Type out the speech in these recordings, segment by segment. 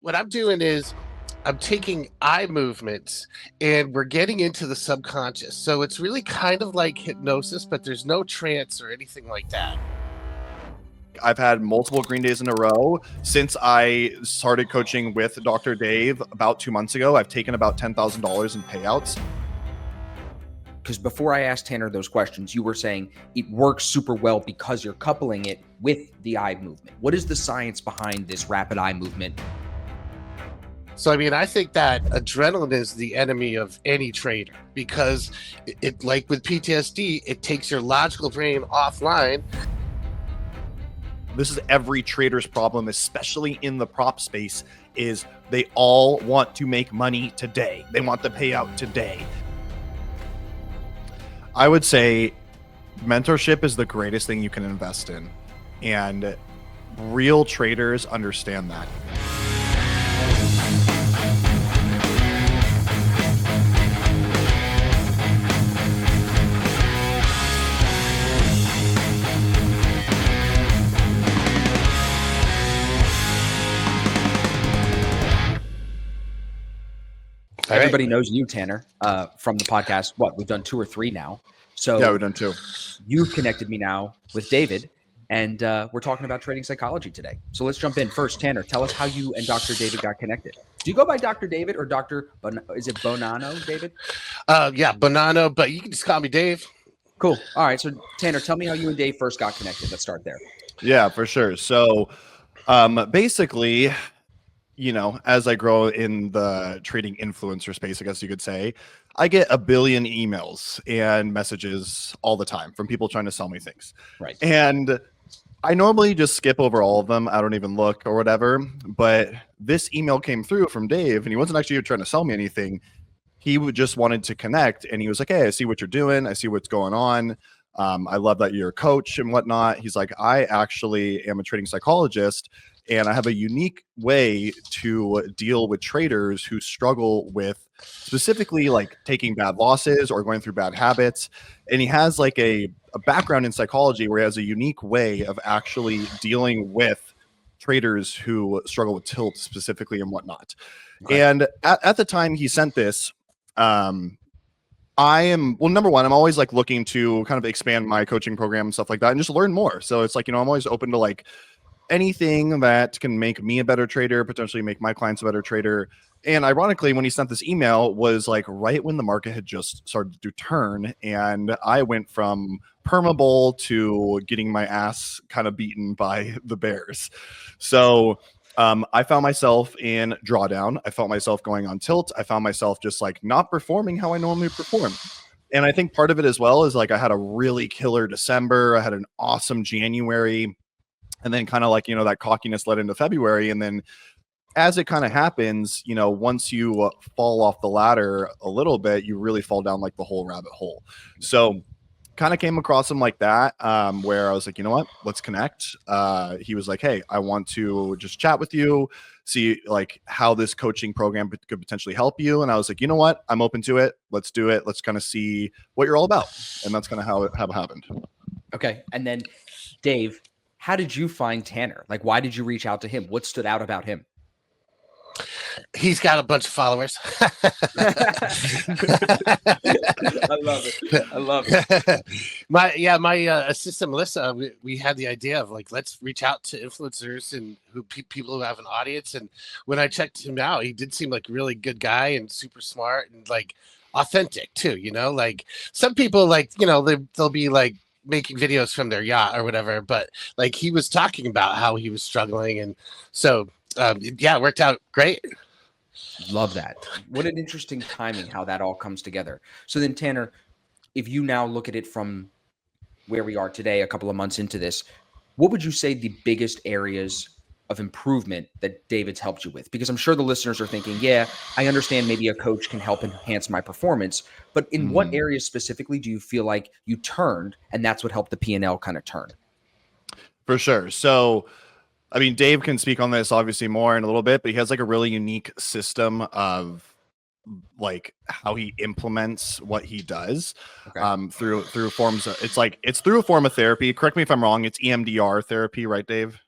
What I'm doing is I'm taking eye movements and we're getting into the subconscious. So it's really kind of like hypnosis, but there's no trance or anything like that. I've had multiple green days in a row since I started coaching with Dr. Dave about 2 months ago. I've taken about $10,000 in payouts. Because before I asked Tanner those questions, you were saying it works super well because you're coupling it with the eye movement. What is the science behind this rapid eye movement? So, I mean, I think that adrenaline is the enemy of any trader because it like with PTSD, it takes your logical brain offline. This is every trader's problem, especially in the prop space, is they all want to make money today. They want the payout today. I would say mentorship is the greatest thing you can invest in, and real traders understand that. Everybody knows you, Tanner, from the podcast. We've done 2 or 3 now. So yeah, we've done 2. You've connected me now with David, and we're talking about trading psychology today. So let's jump in. First, Tanner, tell us how you and Dr. David got connected. Do you go by Dr. David or Dr. Is it Bonanno, David? Yeah, Bonanno, but you can just call me Dave. Cool. All right. So Tanner, tell me how you and Dave first got connected. Let's start there. Yeah, for sure. So basically, you know, as I grow in the trading influencer space, I guess you could say, I get a billion emails and messages all the time from people trying to sell me things. Right. And I normally just skip over all of them. I don't even look or whatever. But this email came through from Dave, and he wasn't actually trying to sell me anything. He just wanted to connect, and he was like, hey, I see what you're doing. I see what's going on. I love that you're a coach and whatnot. He's like, I actually am a trading psychologist, and I have a unique way to deal with traders who struggle with specifically like taking bad losses or going through bad habits. And he has like a background in psychology where he has a unique way of actually dealing with traders who struggle with tilt specifically and whatnot. Okay. And at the time he sent this, number one, I'm always like looking to kind of expand my coaching program and stuff like that and just learn more. So it's like, you know, I'm always open to like anything that can make me a better trader, potentially make my clients a better trader. And ironically, when he sent this email was like right when the market had just started to turn, and I went from perma-bull to getting my ass kind of beaten by the bears. So I found myself in drawdown. I felt myself going on tilt. I found myself just like not performing how I normally perform. And I think part of it as well is like I had a really killer December. I had an awesome January. And then kind of like, you know, that cockiness led into February. And then as it kind of happens, you know, once you fall off the ladder a little bit, you really fall down like the whole rabbit hole. So kind of came across him like that, where I was like, you know what, let's connect. He was like, hey, I want to just chat with you, see like how this coaching program could potentially help you. And I was like, you know what, I'm open to it. Let's do it. Let's kind of see what you're all about. And that's kind of how it happened. Okay. And then Dave, how did you find Tanner? Like, why did you reach out to him? What stood out about him? He's got a bunch of followers. I love it. I love it. My assistant Melissa, we had the idea of like, let's reach out to influencers and people who have an audience. And when I checked him out, he did seem like a really good guy and super smart and like authentic too. You know, like some people like, you know, they'll be like making videos from their yacht or whatever, but like he was talking about how he was struggling, and so yeah, it worked out great. Love that. What an interesting timing, how that all comes together. So then Tanner, if you now look at it from where we are today, a couple of months into this, what would you say the biggest areas of improvement that David's helped you with? Because I'm sure the listeners are thinking, yeah, I understand maybe a coach can help enhance my performance, but in what areas specifically do you feel like you turned and that's what helped the P&L kind of turn? For sure. So, I mean, Dave can speak on this obviously more in a little bit, but he has like a really unique system of like how he implements what he does through forms of, it's through a form of therapy. Correct me if I'm wrong. It's EMDR therapy, right, Dave?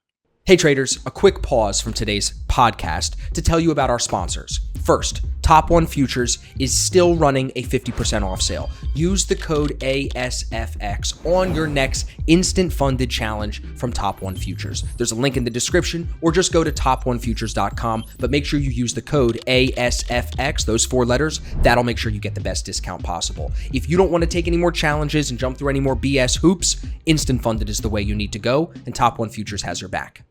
Hey traders, a quick pause from today's podcast to tell you about our sponsors. First, Top 1 Futures is still running a 50% off sale. Use the code ASFX on your next instant funded challenge from Top 1 Futures. There's a link in the description, or just go to top1futures.com, but make sure you use the code ASFX, those 4 letters. That'll make sure you get the best discount possible. If you don't want to take any more challenges and jump through any more BS hoops, instant funded is the way you need to go, and Top 1 Futures has your back.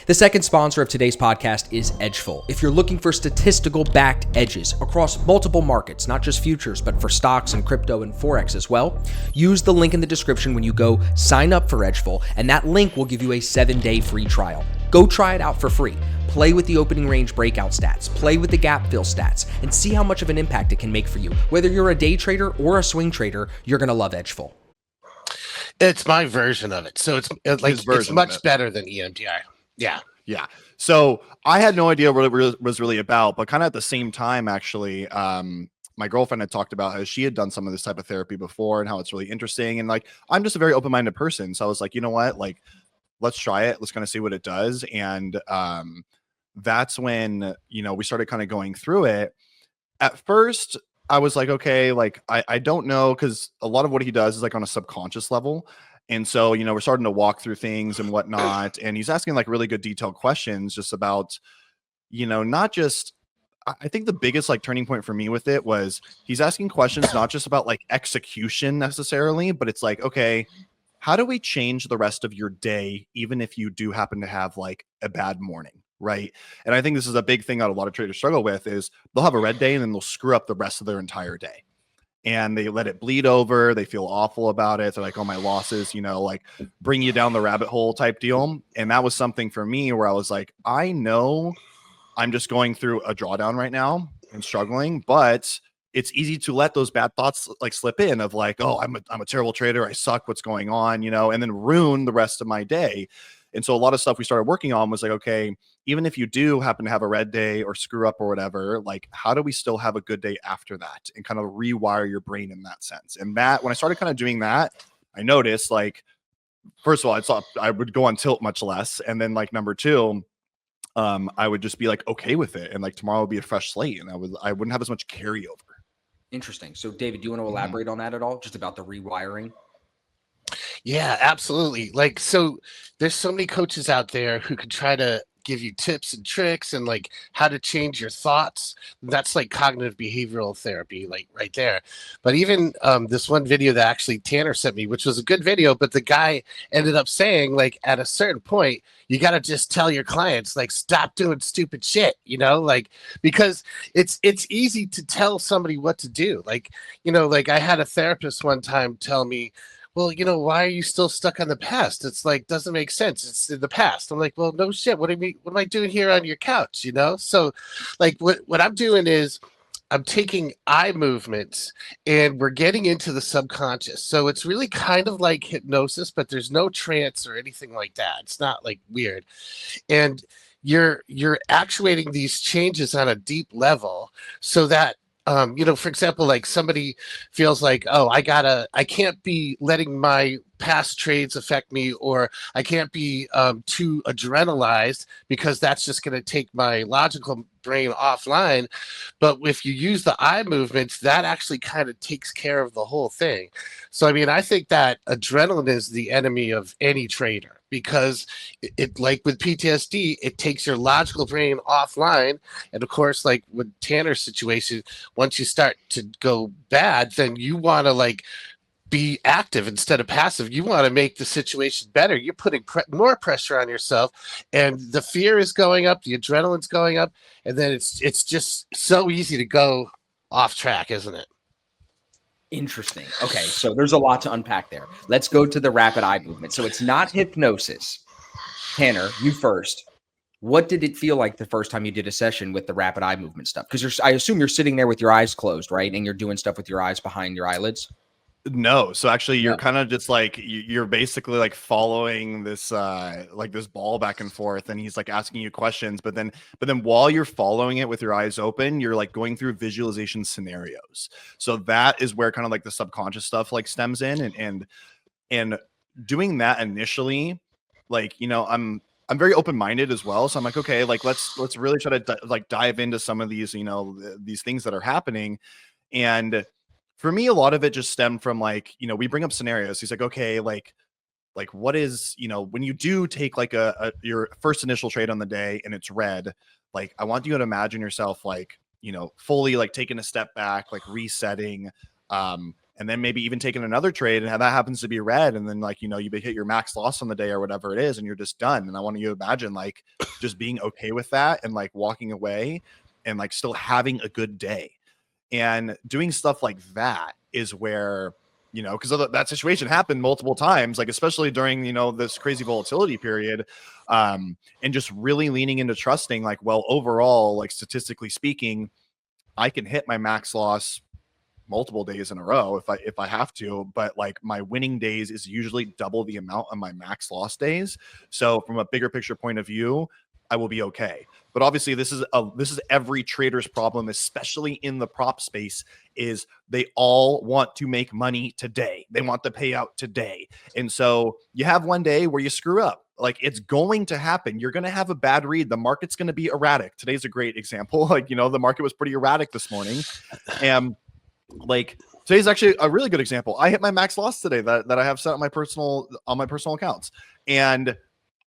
The second sponsor of today's podcast is Edgeful. If you're looking for statistical backed edges across multiple markets, not just futures, but for stocks and crypto and Forex as well, use the link in the description when you go sign up for Edgeful, and that link will give you a 7-day free trial. Go try it out for free. Play with the opening range breakout stats, play with the gap fill stats, and see how much of an impact it can make for you. Whether you're a day trader or a swing trader, you're going to love Edgeful. It's my version of it. So it's much better than EMDR. Yeah. Yeah. So I had no idea what it was really about, but kind of at the same time, actually, my girlfriend had talked about how she had done some of this type of therapy before and how it's really interesting. And like, I'm just a very open-minded person. So I was like, you know what, like, let's try it. Let's kind of see what it does. And that's when, you know, we started kind of going through it. At first, I was like, okay, like, I don't know, because a lot of what he does is like on a subconscious level. And so, you know, we're starting to walk through things and whatnot. And he's asking like really good detailed questions just about, you know, not just, I think the biggest like turning point for me with it was he's asking questions, not just about like execution necessarily, but it's like, okay, how do we change the rest of your day, even if you do happen to have like a bad morning? Right. And I think this is a big thing that a lot of traders struggle with is they'll have a red day and then they'll screw up the rest of their entire day. And they let it bleed over. They feel awful about it. They're like, oh, my losses, you know, like bring you down the rabbit hole type deal. And that was something for me where I was like, I know I'm just going through a drawdown right now and struggling, but it's easy to let those bad thoughts like slip in of like, oh, I'm a terrible trader. I suck. What's going on, you know, and then ruin the rest of my day. And so a lot of stuff we started working on was like, okay, even if you do happen to have a red day or screw up or whatever, like how do we still have a good day after that and kind of rewire your brain in that sense? And that, when I started kind of doing that, I noticed like, first of all, I would go on tilt much less. And then like number 2, I would just be like, okay with it. And like tomorrow would be a fresh slate and I wouldn't have as much carryover. Interesting. So David, do you want to elaborate on that at all? Just about the rewiring? Yeah, absolutely. Like, so there's so many coaches out there who could try to give you tips and tricks and like how to change your thoughts. That's like cognitive behavioral therapy, like right there. But even this one video that actually Tanner sent me, which was a good video, but the guy ended up saying like at a certain point, you got to just tell your clients like stop doing stupid shit, you know, like because it's easy to tell somebody what to do. Like, you know, like I had a therapist one time tell me, well, you know, why are you still stuck on the past? It's like, doesn't make sense. It's in the past. I'm like, well, no shit. What am I doing here on your couch? You know? So like what I'm doing is I'm taking eye movements and we're getting into the subconscious. So it's really kind of like hypnosis, but there's no trance or anything like that. It's not like weird. And you're actuating these changes on a deep level so that you know, for example, like somebody feels like, oh, I can't be letting my past trades affect me, or I can't be too adrenalized because that's just going to take my logical brain offline. But if you use the eye movements, that actually kind of takes care of the whole thing. So, I mean, I think that adrenaline is the enemy of any trader because it like with PTSD, it takes your logical brain offline. And of course, like with Tanner's situation, once you start to go bad, then you want to like be active instead of passive. You want to make the situation better. You're putting more pressure on yourself, and the fear is going up, the adrenaline's going up, and then it's just so easy to go off track, isn't it? Interesting. Okay, so there's a lot to unpack there. Let's go to the rapid eye movement. So it's not hypnosis. Tanner, you first. What did it feel like the first time you did a session with the rapid eye movement stuff? Because I assume you're sitting there with your eyes closed, right? And you're doing stuff with your eyes behind your eylids. No. So actually you're kind of just like, you're basically like following this, like this ball back and forth, and he's like asking you questions, but then while you're following it with your eyes open, you're like going through visualization scenarios. So that is where kind of like the subconscious stuff like stems in, and doing that initially, like, you know, I'm very open-minded as well. So I'm like, okay, like let's really try to dive into some of these, these things that are happening. And for me, a lot of it just stemmed from like, we bring up scenarios. He's like, okay, like what is, when you do take like your first initial trade on the day and it's red, like I want you to imagine yourself like, fully like taking a step back, like resetting, and then maybe even taking another trade, and how that happens to be red, and then like you hit your max loss on the day or whatever it is, and you're just done. And I want you to imagine like just being okay with that and like walking away and like still having a good day. And doing stuff like that is where, because that situation happened multiple times, like especially during this crazy volatility period, and just really leaning into trusting like, well, overall, like statistically speaking, I can hit my max loss multiple days in a row if I have to, but like my winning days is usually double the amount of my max loss days. So from a bigger picture point of view, I will be okay. But obviously this is every trader's problem, especially in the prop space, is they all want to make money today. They want the payout today. And so you have one day where you screw up. Like it's going to happen. You're going to have a bad read. The market's going to be erratic. Today's a great example. Like, the market was pretty erratic this morning. And like today's actually a really good example. I hit my max loss today that I have set on my personal accounts. And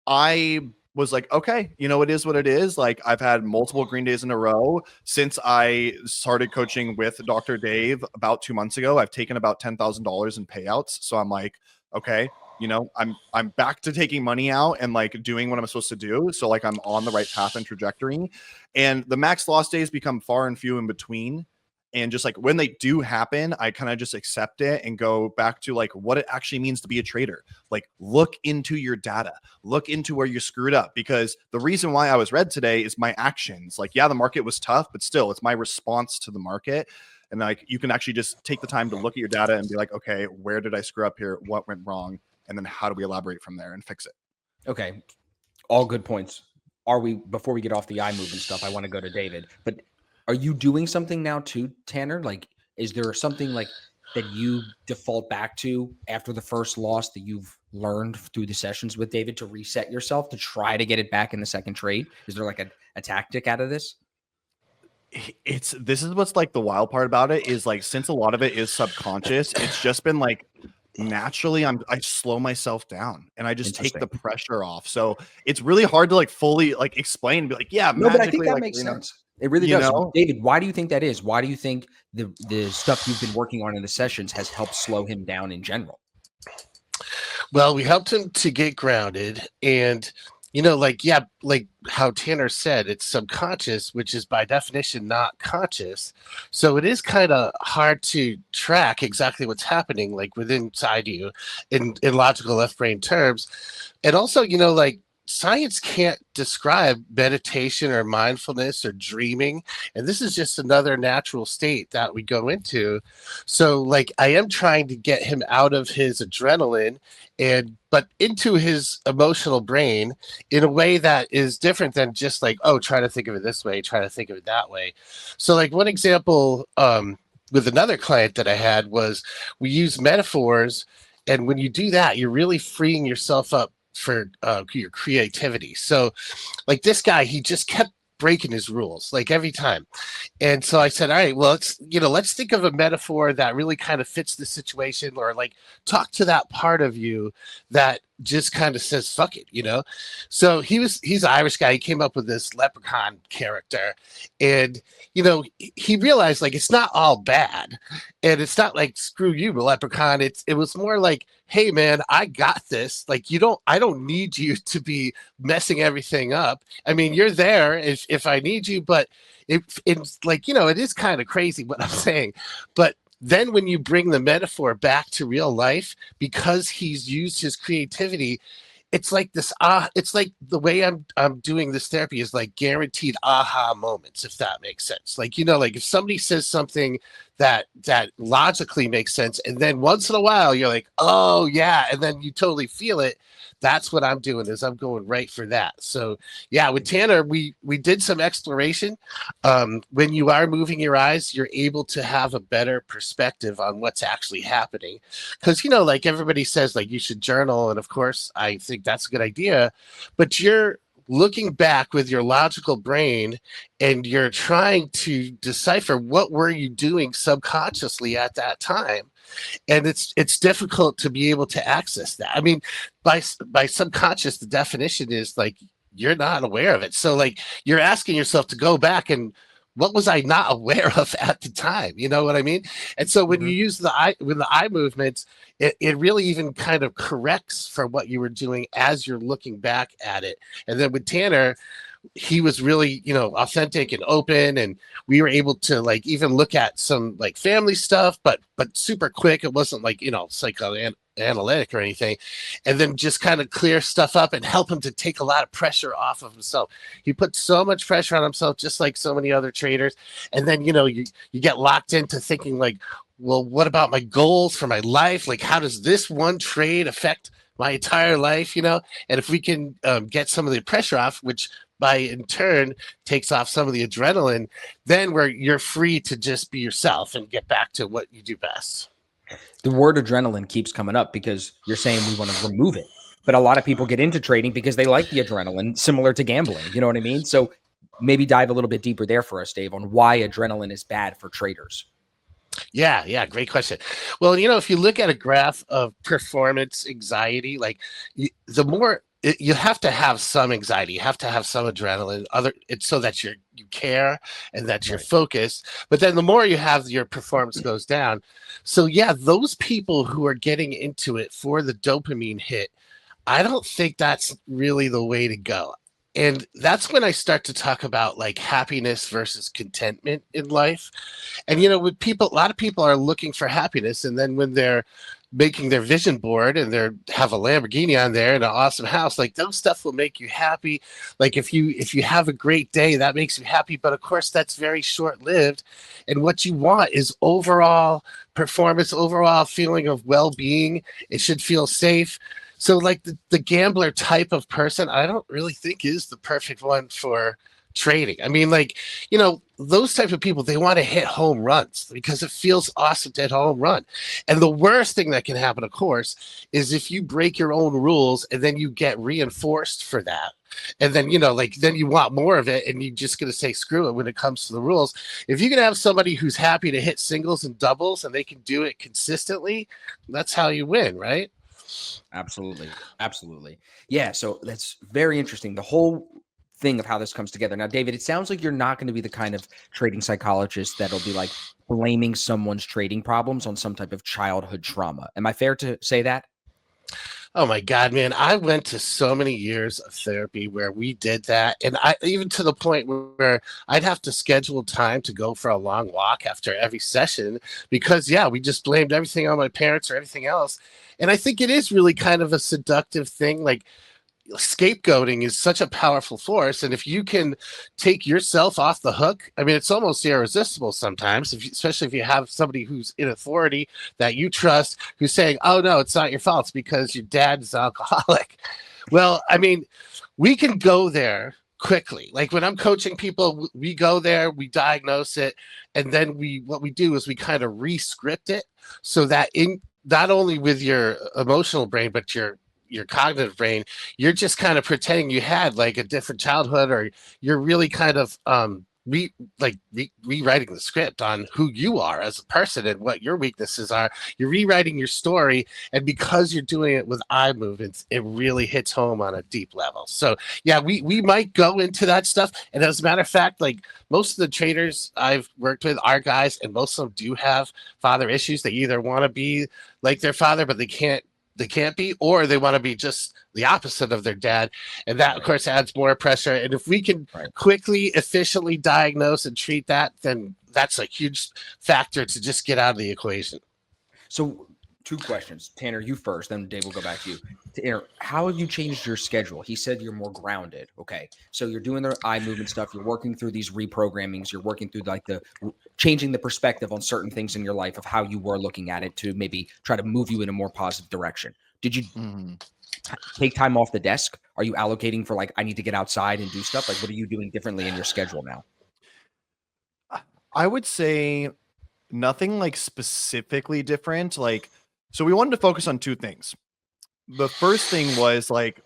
I was like, okay, it is what it is. Like I've had multiple green days in a row since I started coaching with Dr. Dave about 2 months ago. I've taken about $10,000 in payouts. So I'm like, okay, I'm back to taking money out and like doing what I'm supposed to do. So like I'm on the right path and trajectory, and the max loss days become far and few in between. And just like when they do happen, I kind of just accept it and go back to like what it actually means to be a trader. Like look into your data, look into where you screwed up, because the reason why I was red today is my actions. Like, yeah, the market was tough, but still it's my response to the market. And like, you can actually just take the time to look at your data and be like, okay, where did I screw up here? What went wrong? And then how do we elaborate from there and fix it? Okay. All good points. Before we get off the eye movement stuff, I want to go to David, but are you doing something now too, Tanner? Like, is there something like that you default back to after the first loss that you've learned through the sessions with David to reset yourself to try to get it back in the second trade? Is there like a tactic out of this? This is what's like the wild part about it is like, since a lot of it is subconscious, it's just been like naturally I slow myself down and I just take the pressure off. So it's really hard to like fully like explain, be like, yeah, no, but I think that like, makes sense. It really does. David, why do you think that is? Why do you think the stuff you've been working on in the sessions has helped slow him down in general? Well, we helped him to get grounded, and like how Tanner said, it's subconscious, which is by definition not conscious. So it is kind of hard to track exactly what's happening like within inside you in logical left brain terms. And also, like science can't describe meditation or mindfulness or dreaming, and this is just another natural state that we go into. So like I am trying to get him out of his adrenaline but into his emotional brain in a way that is different than just like, oh, try to think of it this way, try to think of it that way. So like one example with another client that I had was we use metaphors, and when you do that, you're really freeing yourself up for your creativity. So like this guy, he just kept breaking his rules like every time. And so I said, all right, well, let's think of a metaphor that really kind of fits the situation, or like talk to that part of you that just kind of says fuck it. So he's an Irish guy. He came up with this leprechaun character, and he realized like it's not all bad, and it's not like screw you, leprechaun. It was more like, hey man, I got this. Like I don't need you to be messing everything up. I mean, you're there if I need you, but it's like, it is kind of crazy what I'm saying. But then when you bring the metaphor back to real life, because he's used his creativity, it's like this it's like the way I'm doing this therapy is like guaranteed aha moments, if that makes sense. Like, like if somebody says something that logically makes sense, and then once in a while you're like, oh yeah, and then you totally feel it, that's what I'm doing, is I'm going right for that. So yeah, with Tanner, we did some exploration. When you are moving your eyes, you're able to have a better perspective on what's actually happening. Because, like everybody says, like you should journal. And of course, I think that's a good idea. But you're looking back with your logical brain and you're trying to decipher what were you doing subconsciously at that time. And it's difficult to be able to access that. I mean, by subconscious, the definition is like you're not aware of it. So like you're asking yourself to go back and what was I not aware of at the time? You know what I mean? And so when you use the eye movements, it really even kind of corrects for what you were doing as you're looking back at it. And then with Tanner, he was really, authentic and open, and we were able to like even look at some like family stuff, but super quick. It wasn't like, psychoanalytic or anything, and then just kind of clear stuff up and help him to take a lot of pressure off of himself. He put so much pressure on himself, just like so many other traders. And then, you get locked into thinking like, well, what about my goals for my life? Like, how does this one trade affect my entire life? And if we can get some of the pressure off, which by in turn takes off some of the adrenaline, then you're free to just be yourself and get back to what you do best. The word adrenaline keeps coming up because you're saying we want to remove it. But a lot of people get into trading because they like the adrenaline, similar to gambling. You know what I mean? So maybe dive a little bit deeper there for us, Dave, on why adrenaline is bad for traders. Yeah, great question. Well, if you look at a graph of performance anxiety, like the more you have to have some anxiety, you have to have some adrenaline, it's so that you care and that you're focused. But then the more you have, your performance goes down. So yeah, those people who are getting into it for the dopamine hit, I don't think that's really the way to go. And that's when I start to talk about like happiness versus contentment in life. And, with people, a lot of people are looking for happiness. And then when they're making their vision board and they have a Lamborghini on there and an awesome house, like those stuff will make you happy. Like if you have a great day, that makes you happy. But of course, that's very short lived. And what you want is overall performance, overall feeling of well-being. It should feel safe. So like the gambler type of person, I don't really think is the perfect one for trading. I mean, like, those type of people, they want to hit home runs because it feels awesome to hit a home run. And the worst thing that can happen, of course, is if you break your own rules and then you get reinforced for that. And then, then you want more of it and you're just going to say, screw it when it comes to the rules. If you can have somebody who's happy to hit singles and doubles and they can do it consistently, that's how you win, right? Absolutely. Yeah. So that's very interesting. The whole thing of how this comes together. Now, David, it sounds like you're not going to be the kind of trading psychologist that'll be like blaming someone's trading problems on some type of childhood trauma. Am I fair to say that? Oh my God, man. I went to so many years of therapy where we did that. And I even to the point where I'd have to schedule time to go for a long walk after every session because, we just blamed everything on my parents or everything else. And I think it is really kind of a seductive thing. Like scapegoating is such a powerful force. And if you can take yourself off the hook, I mean, it's almost irresistible sometimes, especially if you have somebody who's in authority that you trust, who's saying, oh, no, it's not your fault. It's because your dad is alcoholic. Well, I mean, we can go there quickly. Like when I'm coaching people, we go there, we diagnose it. And then what we do is we kind of re-script it so that not only with your emotional brain, but your cognitive brain, you're just kind of pretending you had like a different childhood, or you're really kind of rewriting the script on who you are as a person and what your weaknesses are. You're rewriting your story, and because you're doing it with eye movements, it really hits home on a deep level. So yeah, we might go into that stuff. And as a matter of fact, like most of the traders I've worked with are guys, and most of them do have father issues. They either want to be like their father, but they can't be, or they want to be just the opposite of their dad. And that, of course, adds more pressure. And if we can quickly, efficiently diagnose and treat that, then that's a huge factor to just get out of the equation. So 2 questions. Tanner, you first, then Dave will go back to you. Tanner, how have you changed your schedule? He said you're more grounded. Okay. So you're doing the eye movement stuff. You're working through these reprogrammings. You're working through like the changing the perspective on certain things in your life of how you were looking at it to maybe try to move you in a more positive direction. Did you take time off the desk? Are you allocating for like, I need to get outside and do stuff? Like, what are you doing differently in your schedule now? I would say nothing like specifically different. Like, so we wanted to focus on two things. The first thing was like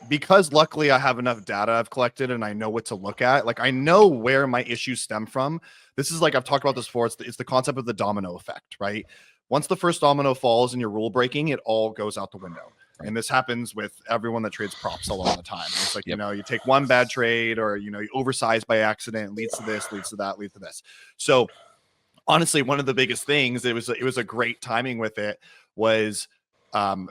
because luckily I have enough data I've collected and I know what to look at. Like I know where my issues stem from. This is like I've talked about this before. It's the concept of the domino effect, right? Once the first domino falls and you're rule breaking, it all goes out the window. Right. And this happens with everyone that trades props a lot of the time. It's like, you know, you take one bad trade or, you know, you oversize by accident, leads to this, leads to that, leads to this. So honestly, one of the biggest things, it was a great timing with it was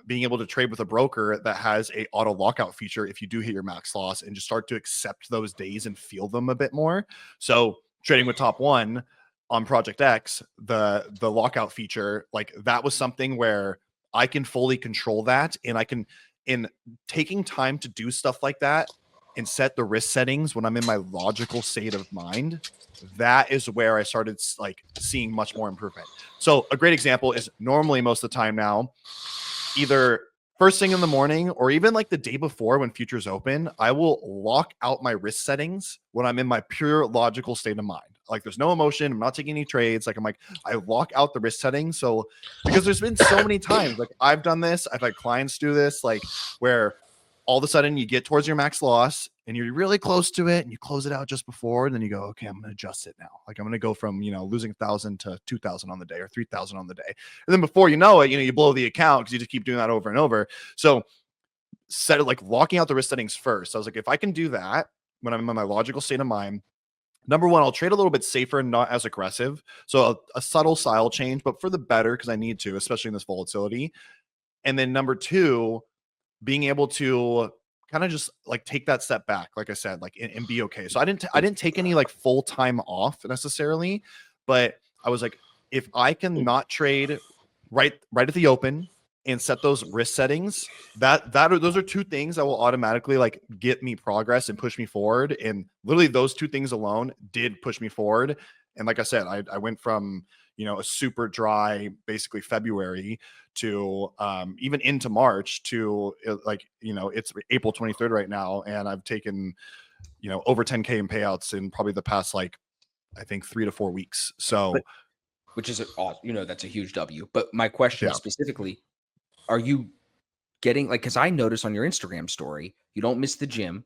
being able to trade with a broker that has a auto lockout feature if you do hit your max loss, and just start to accept those days and feel them a bit more. So trading with Top One on Project X, the lockout feature, like that was something where I can fully control that, and I can, in taking time to do stuff like that and set the risk settings when I'm in my logical state of mind, that is where I started like seeing much more improvement. So a great example is normally most of the time now, either first thing in the morning or even like the day before when futures open, I will lock out my risk settings when I'm in my pure logical state of mind. Like there's no emotion. I'm not taking any trades. Like I lock out the risk settings. So because there's been so many times, like I've done this, I've had clients do this, like where all of a sudden you get towards your max loss and you're really close to it and you close it out just before, and then you go, okay, I'm going to adjust it now. Like I'm going to go from, you know, losing 1,000 to 2,000 on the day or 3,000 on the day. And then before you know it, you know, you blow the account because you just keep doing that over and over. So set it like locking out the risk settings first. I was like, if I can do that when I'm in my logical state of mind, number one, I'll trade a little bit safer and not as aggressive. So a subtle style change, but for the better, because I need to, especially in this volatility. And then number two, being able to kind of just like take that step back, like I said, like and be okay. So I didn't take any like full time off necessarily, but I was like, if I can not trade right at the open and set those risk settings, those are two things that will automatically like get me progress and push me forward. And literally those two things alone did push me forward. And like I said, I went from, you know, a super dry, basically February to even into March to like, you know, it's April 23rd right now. And I've taken, you know, over 10K in payouts in probably the past, like, I think 3 to 4 weeks. So, which is, you know, that's a huge W. But my question specifically, are you getting like, because I noticed on your Instagram story, you don't miss the gym.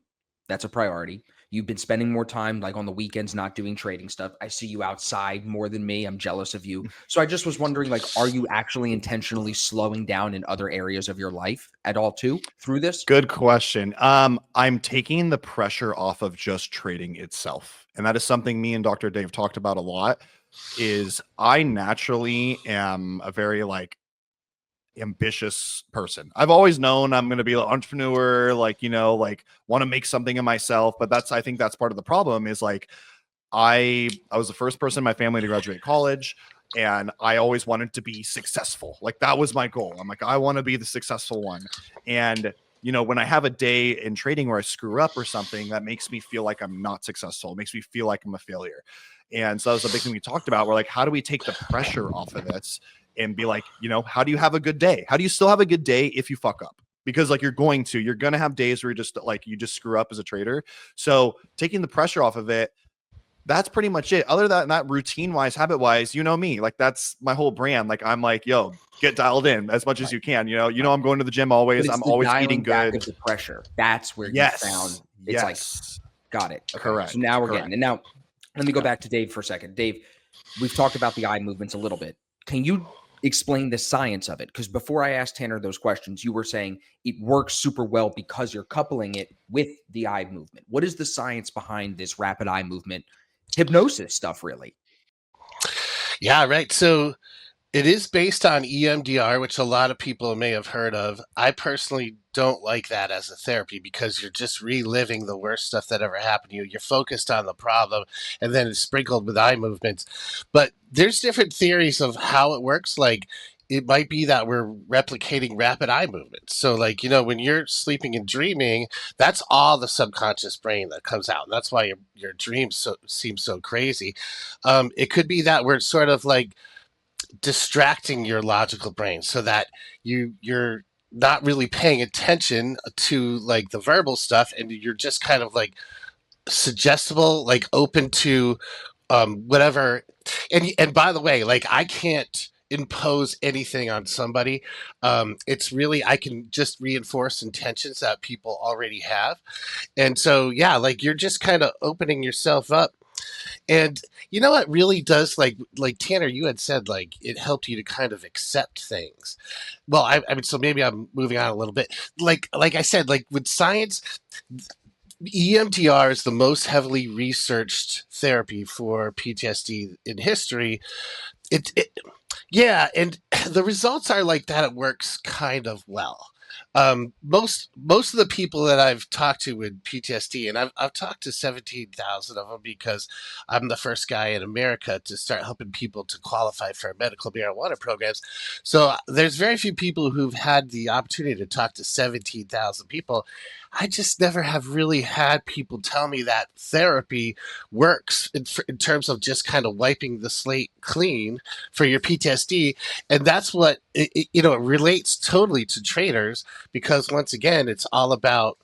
That's a priority. You've been spending more time like on the weekends, not doing trading stuff. I see you outside more than me. I'm jealous of you. So I just was wondering, like, are you actually intentionally slowing down in other areas of your life at all too through this? Good question. I'm taking the pressure off of just trading itself. And that is something me and Dr. Dave talked about a lot, is I naturally am a very like ambitious person. I've always known I'm going to be an entrepreneur, like, you know, like want to make something of myself. But I think that's part of the problem is like, I was the first person in my family to graduate college, and I always wanted to be successful. Like that was my goal. I'm like, I want to be the successful one. And, you know, when I have a day in trading where I screw up or something, that makes me feel like I'm not successful. It makes me feel like I'm a failure. And so that was a big thing we talked about. We're like, how do we take the pressure off of this and be like, you know, how do you have a good day? How do you still have a good day if you fuck up? Because like you're going to have days where you just screw up as a trader. So taking the pressure off of it, that's pretty much it. Other than that, routine wise, habit wise, you know me, like that's my whole brand. Like I'm like, yo, get dialed in as much as you can. You know, I'm going to the gym always. I'm always eating good. The pressure. That's where you found it's like, got it. Okay. Correct. So now we're getting it. Now let me go back to Dave for a second. Dave, we've talked about the eye movements a little bit. Can you explain the science of it? Because before I asked Tanner those questions, you were saying it works super well because you're coupling it with the eye movement. What is the science behind this rapid eye movement hypnosis stuff, really? Yeah, right. So it is based on EMDR, which a lot of people may have heard of. I personally don't like that as a therapy because you're just reliving the worst stuff that ever happened to you. You're focused on the problem and then it's sprinkled with eye movements. But there's different theories of how it works. Like it might be that we're replicating rapid eye movements. So like, you know, when you're sleeping and dreaming, that's all the subconscious brain that comes out. And that's why your dreams seem so crazy. It could be that we're sort of like distracting your logical brain so that you're not really paying attention to like the verbal stuff, and you're just kind of like suggestible, like open to whatever. And by the way, like I can't impose anything on somebody. It's really, I can just reinforce intentions that people already have. And so yeah, like you're just kind of opening yourself up. And you know what really does, like Tanner, you had said like it helped you to kind of accept things. Well, I mean, so maybe I'm moving on a little bit. Like I said, like with science, EMDR is the most heavily researched therapy for PTSD in history. It yeah, and the results are like that. It works kind of well. Most of the people that I've talked to with PTSD, and I've talked to 17,000 of them because I'm the first guy in America to start helping people to qualify for medical marijuana programs. So there's very few people who've had the opportunity to talk to 17,000 people. I just never have really had people tell me that therapy works in terms of just kind of wiping the slate clean for your PTSD. And that's what it relates totally to traders, because once again, it's all about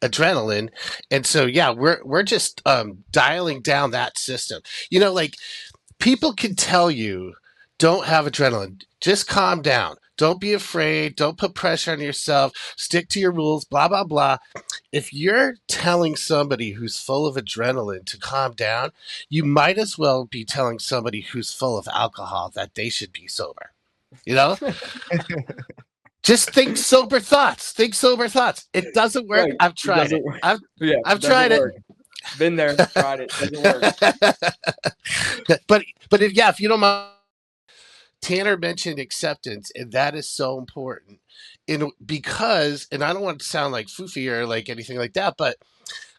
adrenaline. And so yeah, we're just dialing down that system. Like people can tell you, don't have adrenaline, just calm down, don't be afraid, don't put pressure on yourself, stick to your rules, blah blah blah. If you're telling somebody who's full of adrenaline to calm down, you might as well be telling somebody who's full of alcohol that they should be sober. You know, just think sober thoughts. Think sober thoughts. It doesn't work. Right. I've tried it. Work. I've Yeah, I've doesn't tried work. Been there, tried it. Doesn't work. but if you don't mind, Tanner mentioned acceptance, and that is so important. Because, and I don't want to sound like foofy or like anything like that, but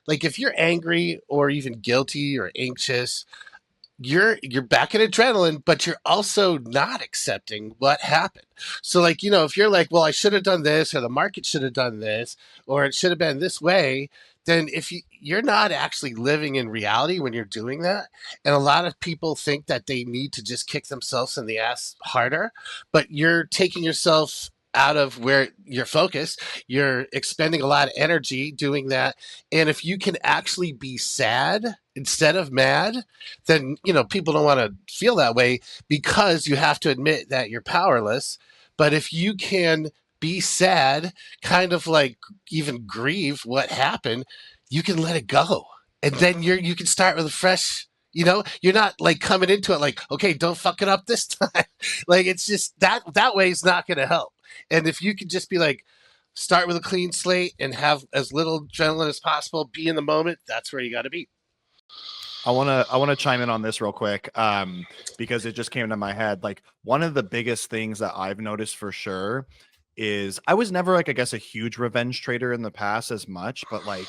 like if you're angry or even guilty or anxious, you're back in adrenaline, but you're also not accepting what happened. So like, if you're like, well, I should have done this, or the market should have done this, or it should have been this way, then if you're not actually living in reality when you're doing that. And a lot of people think that they need to just kick themselves in the ass harder, but you're taking yourself out of where you're focused. You're expending a lot of energy doing that. And if you can actually be sad instead of mad, then people don't want to feel that way, because you have to admit that you're powerless. But if you can be sad, kind of like even grieve what happened, you can let it go, and then you can start with a fresh. You're not like coming into it like, okay, don't fuck it up this time. Like it's just that way is not going to help. And if you could just be like, start with a clean slate and have as little adrenaline as possible, be in the moment, that's where you got to be. I want to chime in on this real quick, because it just came to my head. Like one of the biggest things that I've noticed for sure is I was never like, I guess, a huge revenge trader in the past as much, but like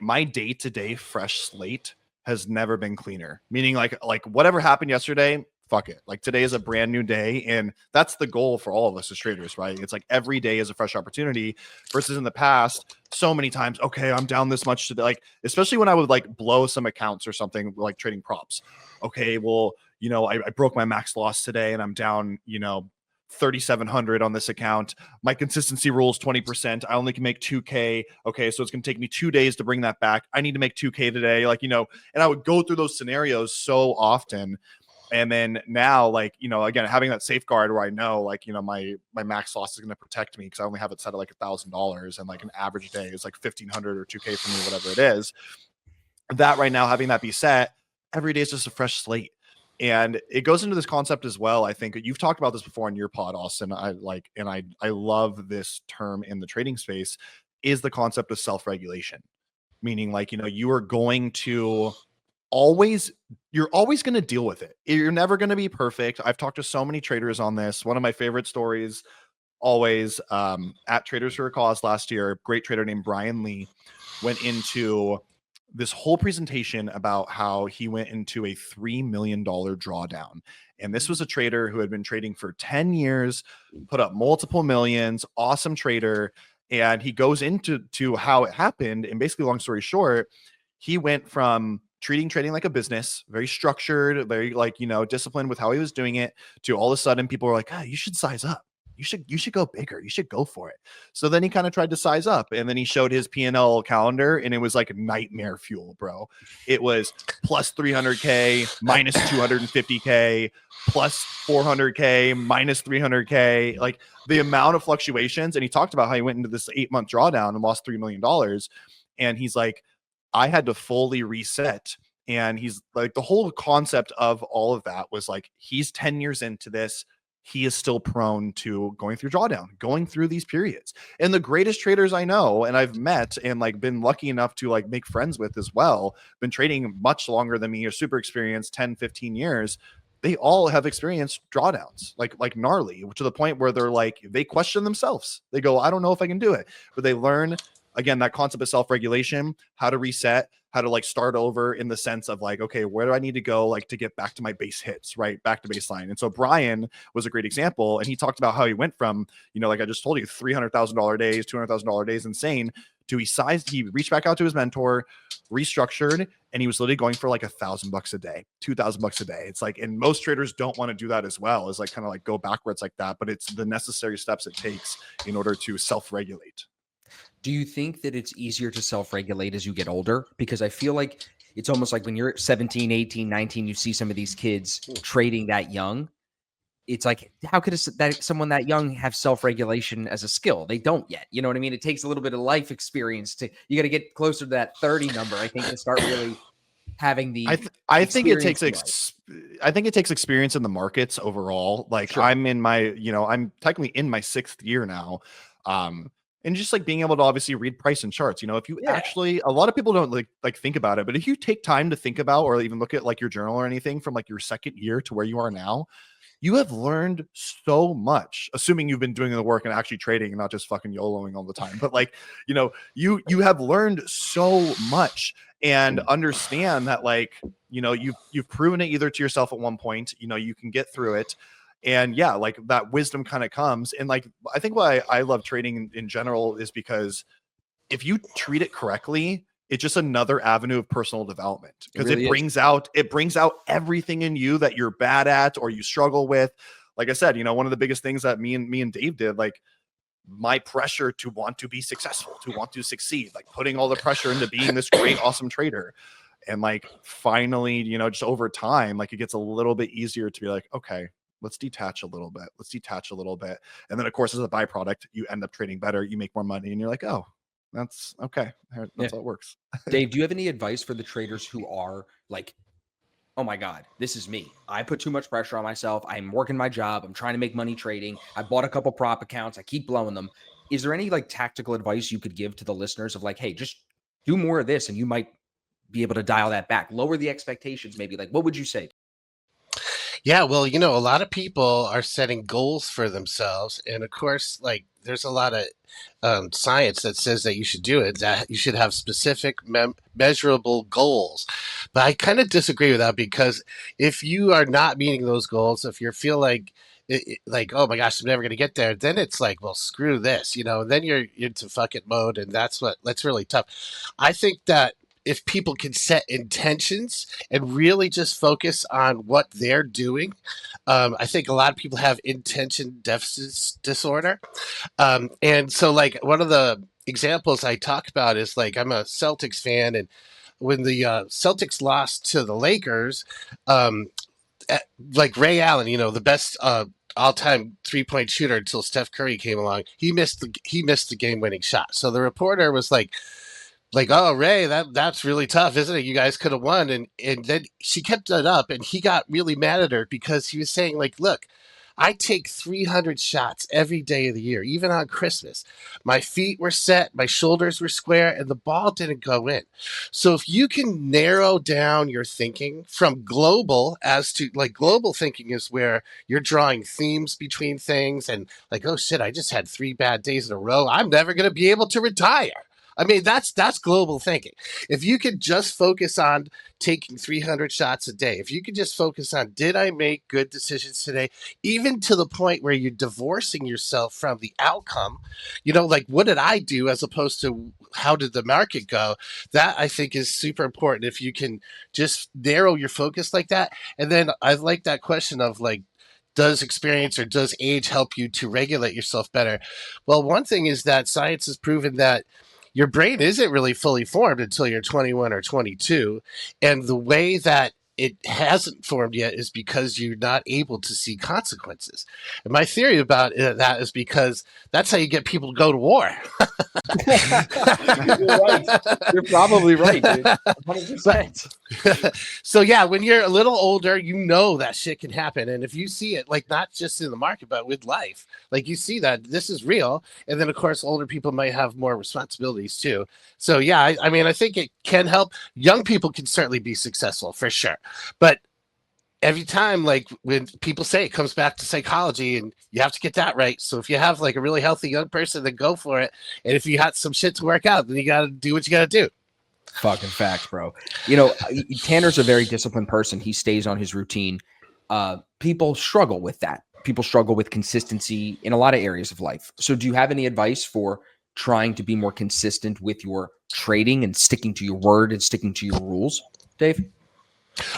my day-to-day fresh slate has never been cleaner. Meaning like whatever happened yesterday, fuck it. Like today is a brand new day, and that's the goal for all of us as traders, right? It's like every day is a fresh opportunity, versus in the past so many times, okay, I'm down this much today. Like especially when I would like blow some accounts or something, like trading props. Okay, well, I broke my max loss today and I'm down, 3,700 on this account. My consistency rule is 20%. I only can make 2K. Okay, so it's going to take me 2 days to bring that back. I need to make 2K today. And I would go through those scenarios so often. And then now, like, again, having that safeguard where I know, like, my max loss is going to protect me because I only have it set at like $1,000, and like an average day is like 1,500 or 2K for me, whatever it is. That right now, having that be set, every day is just a fresh slate. And it goes into this concept as well. I think you've talked about this before in your pod, Austin. I love this term in the trading space, is the concept of self-regulation. Meaning like, you are going to you're always going to deal with it. You're never going to be perfect. I've talked to so many traders on this. One of my favorite stories always, at Traders for a Cause last year, a great trader named Brian Lee went into this whole presentation about how he went into a $3 million drawdown. And this was a trader who had been trading for 10 years, put up multiple millions, awesome trader. And he goes into how it happened. And basically, long story short, he went from treating trading like a business, very structured, very disciplined with how he was doing it, to all of a sudden people were like, you should size up. you should go bigger. You should go for it. So then he kind of tried to size up, and then he showed his P&L calendar, and it was like nightmare fuel, bro. It was plus 300K, minus 250K, plus 400K, minus 300K, like the amount of fluctuations. And he talked about how he went into this 8-month drawdown and lost $3 million. And he's like, I had to fully reset. And he's like, the whole concept of all of that was like, he's 10 years into this. He is still prone to going through drawdown, going through these periods. And the greatest traders I know and I've met and like been lucky enough to like make friends with as well, been trading much longer than me, or super experienced, 10, 15 years. They all have experienced drawdowns, like gnarly, to the point where they're like, they question themselves. They go, I don't know if I can do it. But they learn, again, that concept of self-regulation, how to reset, how to like start over, in the sense of like, okay, where do I need to go like to get back to my base hits, right? Back to baseline. And so Brian was a great example. And he talked about how he went from, you know, like I just told you, $300,000 days, $200,000 days, insane, to he reached back out to his mentor, restructured, and he was literally going for like $1,000 a day, $2,000 a day. It's like, and most traders don't want to do that as well, is like kind of like go backwards like that, but it's the necessary steps it takes in order to self-regulate. Do you think that it's easier to self-regulate as you get older? Because I feel like it's almost like when you're 17, 18, 19, you see some of these kids trading that young. It's like, how could someone that young have self-regulation as a skill? They don't yet. You know what I mean? It takes a little bit of life experience you got to get closer to that 30 number, I think, to start really having the I think it takes experience in the markets overall. Like, sure. I'm technically in my 6th year now. And just like being able to obviously read price and charts, you know, if you actually, a lot of people don't like think about it, but if you take time to think about, or even look at like your journal or anything from like your 2nd year to where you are now, you have learned so much, assuming you've been doing the work and actually trading and not just fucking YOLOing all the time. But like, you know, you have learned so much, and understand that, like, you know, you've proven it either to yourself at one point, you know, you can get through it. And yeah, like that wisdom kind of comes. And like, I think why I love trading in general is because if you treat it correctly, it's just another avenue of personal development, because it brings out everything in you that you're bad at or you struggle with. Like I said, you know, one of the biggest things that me and Dave did, like my pressure to want to be successful, to want to succeed, like putting all the pressure into being this great, awesome trader. And like, finally, you know, just over time, like it gets a little bit easier to be like, okay, let's detach a little bit. And then of course, as a byproduct, you end up trading better, you make more money, and you're like, oh, that's okay. That's how it works. Dave, do you have any advice for the traders who are like, oh my God, this is me. I put too much pressure on myself. I'm working my job. I'm trying to make money trading. I bought a couple prop accounts. I keep blowing them. Is there any like tactical advice you could give to the listeners of like, hey, just do more of this and you might be able to dial that back, lower the expectations maybe? Like, what would you say? Yeah, well, you know, a lot of people are setting goals for themselves. And of course, like, there's a lot of science that says that you should do it, that you should have specific measurable goals. But I kind of disagree with that, because if you are not meeting those goals, if you feel like, like, oh my gosh, I'm never going to get there, then it's like, well, screw this, you know, and then you're into fuck it mode. And that's really tough. I think that if people can set intentions and really just focus on what they're doing, I think a lot of people have intention deficit disorder. And so, like, one of the examples I talk about is, like, I'm a Celtics fan, and when the Celtics lost to the Lakers, like Ray Allen, you know, the best all-time three-point shooter until Steph Curry came along, he missed the game-winning shot. So the reporter was like, oh, Ray, that's really tough, isn't it? You guys could have won. And then she kept it up, and he got really mad at her, because he was saying, like, look, I take 300 shots every day of the year, even on Christmas. My feet were set, my shoulders were square, and the ball didn't go in. So if you can narrow down your thinking from global, as to, like, global thinking is where you're drawing themes between things, and like, oh shit, I just had 3 bad days in a row, I'm never going to be able to retire. I mean, that's global thinking. If you could just focus on taking 300 shots a day, if you could just focus on, did I make good decisions today, even to the point where you're divorcing yourself from the outcome, you know, like, what did I do as opposed to how did the market go? That, I think, is super important. If you can just narrow your focus like that. And then I like that question of, like, does experience or does age help you to regulate yourself better? Well, one thing is that science has proven that your brain isn't really fully formed until you're 21 or 22. And the way that it hasn't formed yet is because you're not able to see consequences. And my theory about that is because that's how you get people to go to war. You're right. You're probably right, dude. 100%. So yeah, when you're a little older, you know that shit can happen. And if you see it, like not just in the market, but with life, like you see that this is real. And then of course, older people might have more responsibilities too. So yeah, I mean, I think it can help. Young people can certainly be successful for sure. But every time, like when people say it comes back to psychology and you have to get that right. So if you have like a really healthy young person, then go for it. And if you got some shit to work out, then you got to do what you got to do. Fucking facts, bro. You know, Tanner's a very disciplined person. He stays on his routine. People struggle with that. People struggle with consistency in a lot of areas of life. So do you have any advice for trying to be more consistent with your trading and sticking to your word and sticking to your rules, Dave?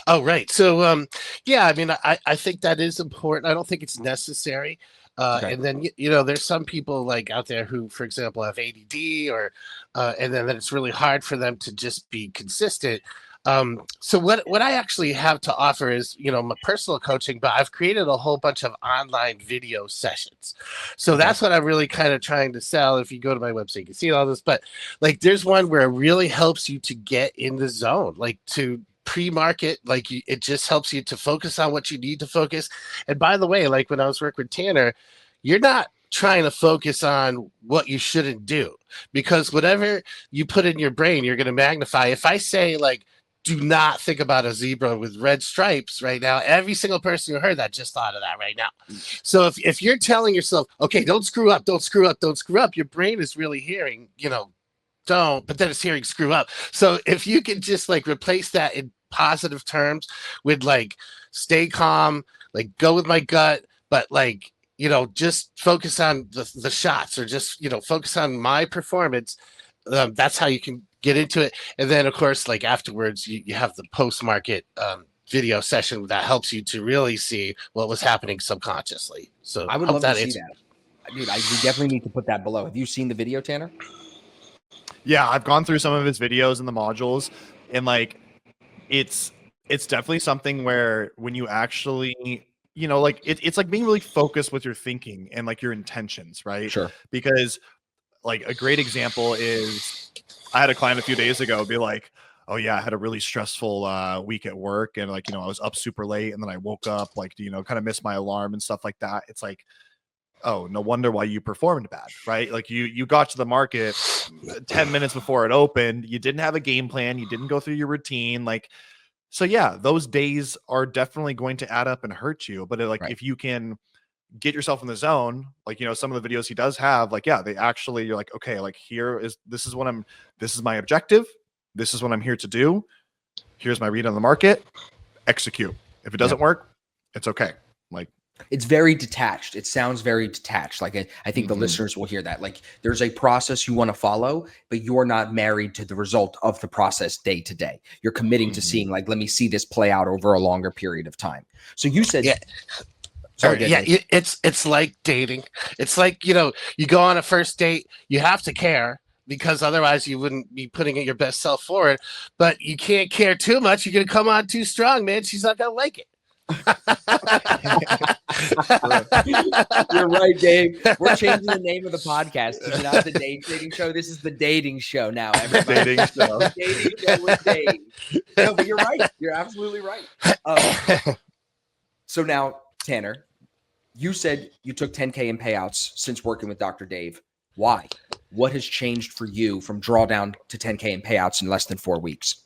Oh, right. So, yeah, I mean, I think that is important. I don't think it's necessary. Okay. And then, you know, there's some people like out there who, for example, have ADD or, and then it's really hard for them to just be consistent. So what I actually have to offer is, you know, my personal coaching, but I've created a whole bunch of online video sessions. So Okay. that's what I'm really kind of trying to sell. If you go to my website, you can see all this, but like there's one where it really helps you to get in the zone, like to pre-market, like it just helps you to focus on what you need to focus. And by the way, like when I was working with Tanner, you're not trying to focus on what you shouldn't do, because whatever you put in your brain, you're going to magnify. If I say like, do not think about a zebra with red stripes right now, every single person who heard that just thought of that right now. So if you're telling yourself, okay, don't screw up, don't screw up, don't screw up, your brain is really hearing, you know, don't, but then it's hearing screw up. So if you can just like replace that in positive terms with like stay calm, like go with my gut, but like, you know, just focus on the shots, or just, you know, focus on my performance. That's how you can get into it. And then of course, like afterwards, you have the post-market video session that helps you to really see what was happening subconsciously. So I would love to see that. Dude, we definitely need to put that below. Have you seen the video, Tanner? Yeah, I've gone through some of his videos in the modules, and like it's definitely something where when you actually, you know, like it's like being really focused with your thinking and like your intentions, right? Sure. Because like a great example is I had a client a few days ago be like, oh yeah, I had a really stressful week at work, and like, you know, I was up super late, and then I woke up like, you know, kind of missed my alarm and stuff like that. It's like, oh, no wonder why you performed bad, right? Like you got to the market 10 minutes before it opened. You didn't have a game plan. You didn't go through your routine. Like, so yeah, those days are definitely going to add up and hurt you. But like, Right. if you can get yourself in the zone, like, you know, some of the videos he does have, like, yeah, they actually, you're like, okay, like this is my objective. This is what I'm here to do. Here's my read on the market. Execute. If it doesn't work, it's okay. Like, it's very detached. It sounds very detached. Like I think the listeners will hear that. Like there's a process you want to follow, but you're not married to the result of the process day to day. You're committing to seeing, like, let me see this play out over a longer period of time. So you said, yeah. Sorry, Yeah, it's like dating. It's like, you know, you go on a first date, you have to care, because otherwise you wouldn't be putting your best self forward. But you can't care too much. You're gonna come on too strong, man. She's not gonna like it. You're right, Dave. We're changing the name of the podcast. It's not the day trading show. This is the dating show now. Everybody. dating show. Dating show with Dave. No, but you're right. You're absolutely right. So now, Tanner, you said you took 10K in payouts since working with Dr. Dave. Why? What has changed for you from drawdown to 10K in payouts in less than 4 weeks?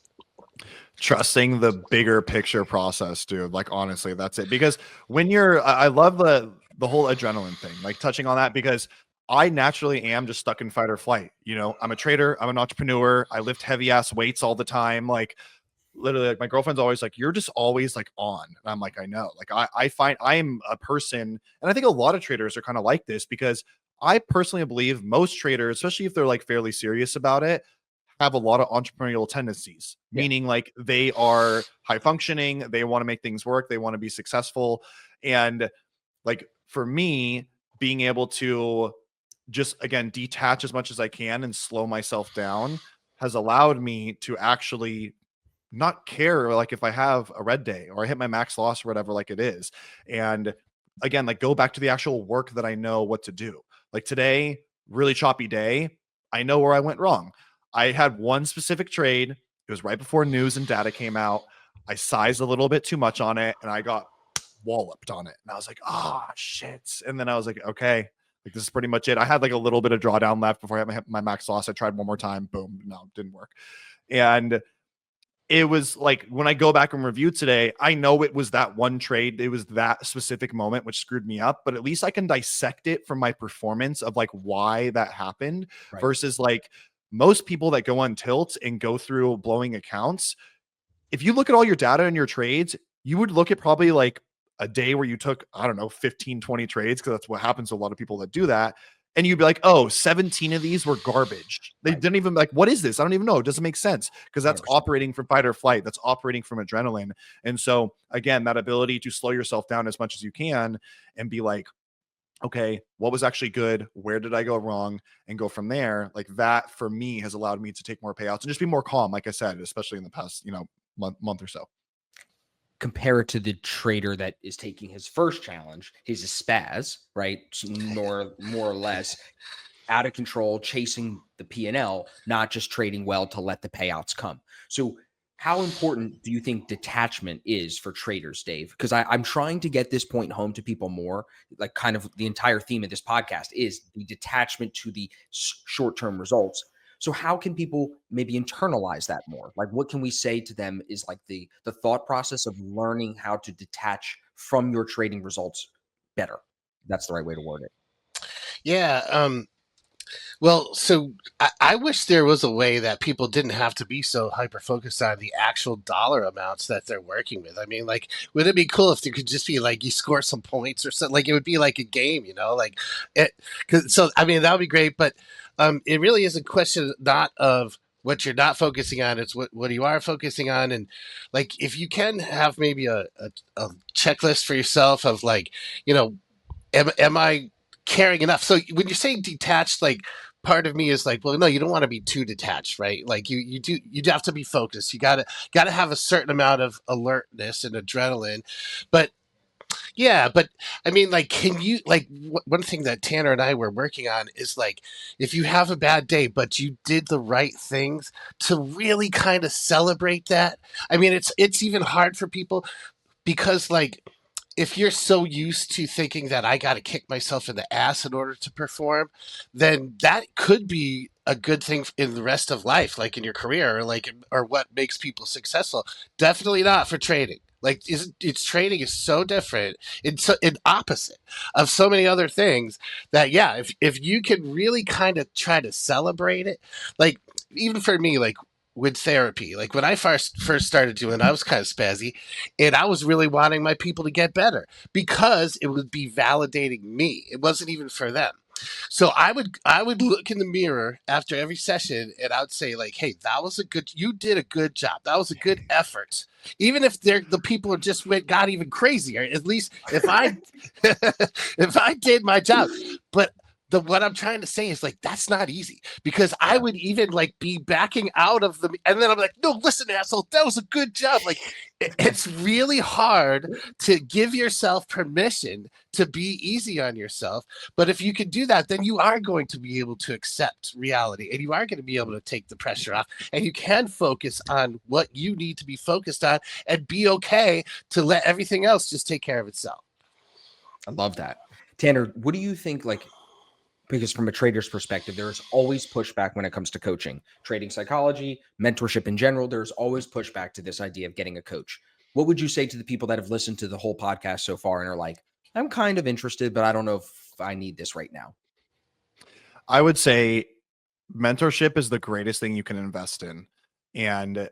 Trusting the bigger picture process, dude. Like, honestly, that's it. Because when I love the whole adrenaline thing, like touching on that, because I naturally am just stuck in fight or flight. You know, I'm a trader, I'm an entrepreneur, I lift heavy ass weights all the time. Like, literally, like, my girlfriend's always like, you're just always like on. And I'm like, I know. Like, I find I am a person, and I think a lot of traders are kind of like this, because I personally believe most traders, especially if they're like fairly serious about it, have a lot of entrepreneurial tendencies, meaning like they are high functioning, they want to make things work, they want to be successful. And like for me, being able to just, again, detach as much as I can and slow myself down has allowed me to actually not care, like if I have a red day or I hit my max loss or whatever, like it is. And again, like go back to the actual work that I know what to do. Like today, really choppy day. I know where I went wrong. I had one specific trade. It was right before news and data came out. I sized a little bit too much on it and I got walloped on it. And I was like, oh shit. And then I was like, okay, like this is pretty much it. I had like a little bit of drawdown left before I had my max loss. I tried one more time. Boom. No, it didn't work. And it was like when I go back and review today, I know it was that one trade. It was that specific moment which screwed me up, but at least I can dissect it from my performance of like why that happened versus like most people that go on tilt and go through blowing accounts. If you look at all your data and your trades, you would look at probably like a day where you took, I don't know, 15, 20 trades, because that's what happens to a lot of people that do that. And you'd be like, oh, 17 of these were garbage. They didn't even like, what is this? I don't even know. It doesn't make sense because that's 100%. operating from fight or flight. That's operating from adrenaline. And so again, that ability to slow yourself down as much as you can and be like, okay, what was actually good? Where did I go wrong? And go from there. Like that for me has allowed me to take more payouts and just be more calm. Like I said, especially in the past, month or so. Compare it to the trader that is taking his first challenge. He's a spaz, right? More or less out of control, chasing the P&L, not just trading well to let the payouts come. So how important do you think detachment is for traders, Dave? Because I'm trying to get this point home to people more. Like kind of the entire theme of this podcast is the detachment to the short-term results. So how can people maybe internalize that more? Like what can we say to them is like the thought process of learning how to detach from your trading results better? That's the right way to word it. Yeah. Well, so I wish there was a way that people didn't have to be so hyper focused on the actual dollar amounts that they're working with. I mean, like, would it be cool if there could just be like you score some points or something? Like, it would be like a game, like it. So, I mean, that would be great. But it really is a question not of what you're not focusing on; it's what you are focusing on. And like, if you can have maybe a checklist for yourself of like, am I caring enough? So when you're saying detached, like part of me is like, well, no, you don't want to be too detached, right? Like you do have to be focused. You gotta have a certain amount of alertness and adrenaline, but yeah, but I mean, like, can you like one thing that Tanner and I were working on is like, if you have a bad day, but you did the right things to really kind of celebrate that. I mean, it's even hard for people because like if you're so used to thinking that I got to kick myself in the ass in order to perform, then that could be a good thing in the rest of life, like in your career, or what makes people successful. Definitely not for trading. Like, it's trading is so different. It's so an opposite of so many other things that, yeah, if you can really kind of try to celebrate it, like even for me, like with therapy, like when I first started doing it, I was kind of spazzy and I was really wanting my people to get better because it would be validating me. It wasn't even for them. So I would look in the mirror after every session and I would say like, hey, you did a good job. That was a good effort. Even if the people just got even crazier, at least if I if I did my job. But what I'm trying to say is like that's not easy because I would even like be backing out of and then I'm like, no, listen, asshole, that was a good job. Like it's really hard to give yourself permission to be easy on yourself. But if you can do that, then you are going to be able to accept reality and you are going to be able to take the pressure off and you can focus on what you need to be focused on and be okay to let everything else just take care of itself. I love that. Tanner, what do you think, like, because from a trader's perspective, there's always pushback when it comes to coaching, trading psychology, mentorship in general. There's always pushback to this idea of getting a coach. What would you say to the people that have listened to the whole podcast so far and are like, I'm kind of interested, but I don't know if I need this right now? I would say mentorship is the greatest thing you can invest in. And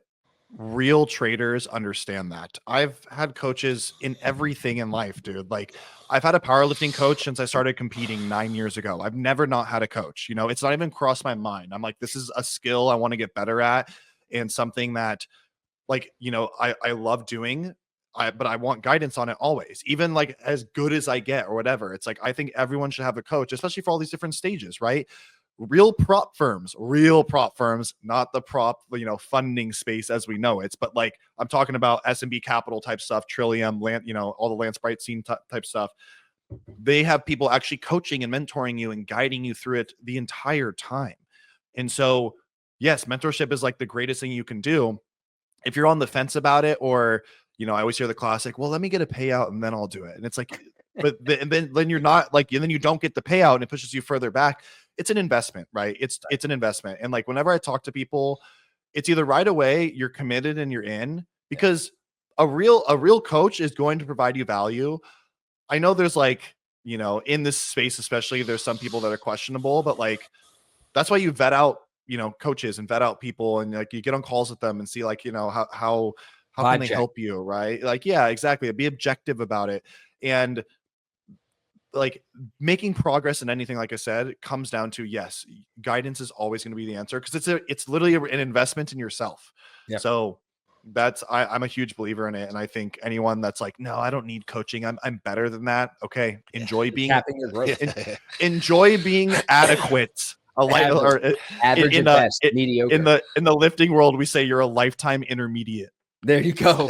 real traders understand that. I've had coaches in everything in life, dude. Like I've had a powerlifting coach since I started competing 9 years ago. I've never not had a coach. It's not even crossed my mind. I'm like, this is a skill I want to get better at and something that like, I love doing. but I want guidance on it always, even like as good as I get or whatever. It's like, I think everyone should have a coach, especially for all these different stages, right? Real prop firms, not the prop, funding space as we know it, but like I'm talking about S&B Capital type stuff, Trillium, all the Lance Brightstein type stuff. They have people actually coaching and mentoring you and guiding you through it the entire time. And so, yes, mentorship is like the greatest thing you can do. If you're on the fence about it, or, I always hear the classic, well, let me get a payout and then I'll do it. And it's like, but then you're not like, and then you don't get the payout and it pushes you further back. It's an investment, right? It's an investment. And like, whenever I talk to people, it's either right away, you're committed and you're in, because a real coach is going to provide you value. I know there's like, in this space, especially, there's some people that are questionable, but like, that's why you vet out, coaches and vet out people, and like you get on calls with them and see like, how can they help you, right? Like, yeah, exactly. Be objective about it. And like making progress in anything, like I said, it comes down to, yes, guidance is always going to be the answer, because it's literally an investment in yourself. Yep. So I'm a huge believer in it. And I think anyone that's like, no, I don't need coaching, I'm better than that. Okay. Enjoy being enjoy being adequate. Average at best, mediocre. In the lifting world, we say you're a lifetime intermediate. There you go.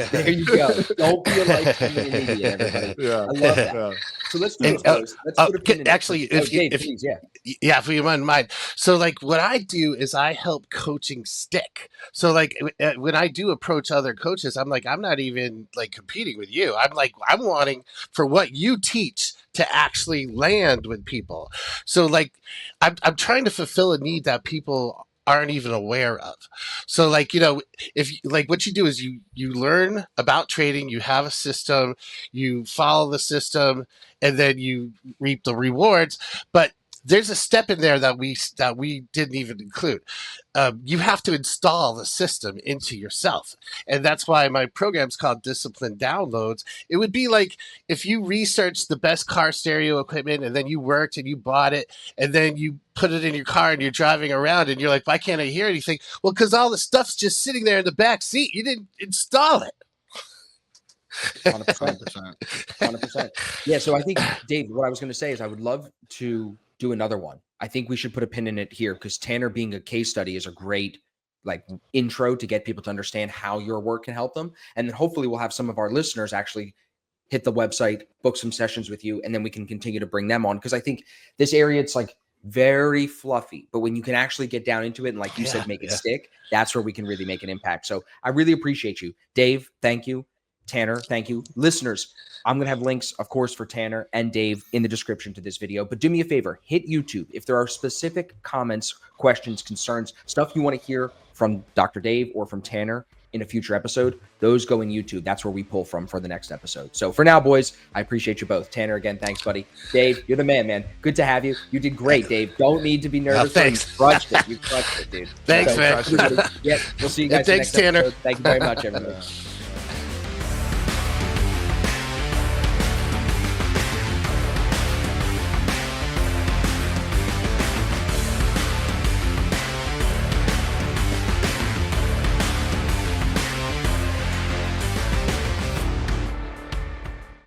Don't be a lifetime intermediate, everybody. Yeah. I love that. Yeah. So let's do this. Actually, if we wouldn't mind. So like what I do is I help coaching stick. So like when I do approach other coaches, I'm like, I'm not even like competing with you. I'm like, I'm wanting for what you teach to actually land with people. So like I'm trying to fulfill a need that people aren't even aware of. So like, if like what you do is you learn about trading, you have a system, you follow the system, and then you reap the rewards. But there's a step in there that we didn't even include. You have to install the system into yourself. And that's why my program's called Discipline Downloads. It would be like if you researched the best car stereo equipment and then you worked and you bought it and then you put it in your car and you're driving around and you're like, why can't I hear anything? Well, because all the stuff's just sitting there in the back seat. You didn't install it. 100%. Yeah. So I think, Dave, what I was going to say is I would love to do another one. I think we should put a pin in it here, because Tanner being a case study is a great like intro to get people to understand how your work can help them. And then hopefully we'll have some of our listeners actually hit the website, book some sessions with you, and then we can continue to bring them on. Because I think this area, it's like very fluffy, but when you can actually get down into it and like you said, make it stick, that's where we can really make an impact. So I really appreciate you. Dave, thank you. Tanner, thank you. Listeners, I'm going to have links, of course, for Tanner and Dave in the description to this video. But do me a favor, hit YouTube. If there are specific comments, questions, concerns, stuff you want to hear from Dr. Dave or from Tanner in a future episode, those go in YouTube. That's where we pull from for the next episode. So for now, boys, I appreciate you both. Tanner, again, thanks, buddy. Dave, you're the man. Good to have you. You did great, Dave. Don't need to be nervous. Thanks. You crushed it, dude. Thanks, man. Yeah, we'll see you guys thanks, next Tanner. episode. Thank you very much, everyone.